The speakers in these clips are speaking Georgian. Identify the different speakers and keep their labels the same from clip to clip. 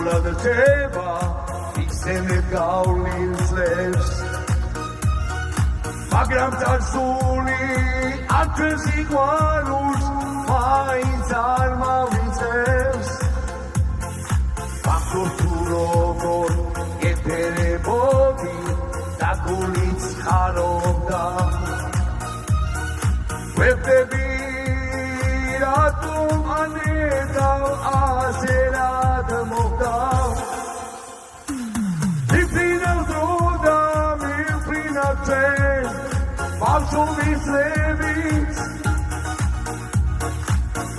Speaker 1: სულად რჩება ისინი გავლილს ლებს მაგრამ წარსული არჩევს სიყვარულს მაინც არ მავიწევს ბახო თუ როგორ გეფერებოდი და გულიც ხარობდა ვეფები რატომ ანედავ ასე რად მოხდა მიფრინავ დრო და მიფრინავ ჩვენ ბავშვობის ლევით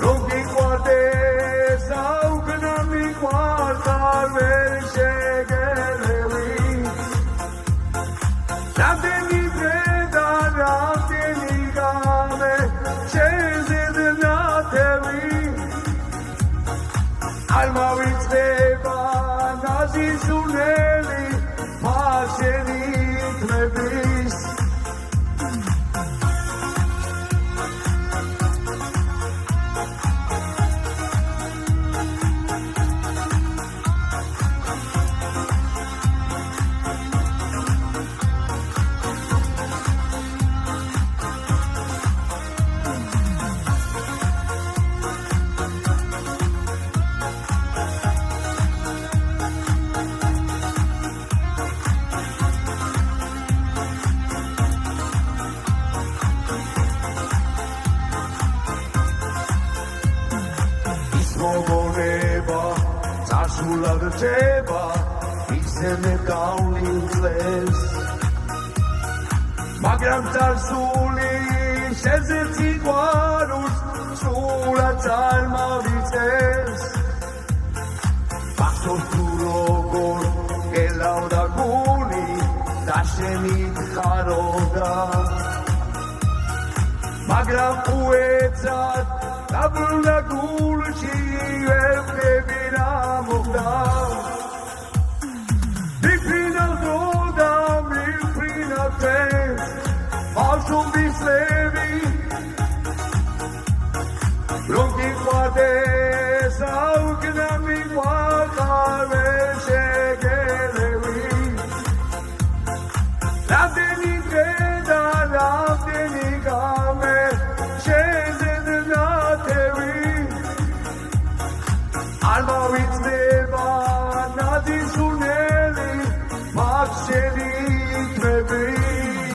Speaker 1: რომ გიყვარდეს აუგნა მიყვარს არ ვერ შეგელევი რამდენი დღე და რამდენი გამე არ მავიწდება ნაზისუნელი მაშენი იქნების მოგონება წარსულად რჩება ისინი გავლილს ლებს მაგრამ წარსული შენზეც სიყვარულს სულაც არ მავიწევს ბახო თუ როგორ გელავდა გული და შენი ხარობდა მაგრამ უეცად დაბრუნდა გულში ვერ ვხვდები რა მოხდა მიფრინავ დრო და მიფრინავ ჩვენ ბავშვობის ლევი რომ გიყვარდეს აუგნა მიყვარს არ ვერ შეგელევი რამდენი დღე და რამდენი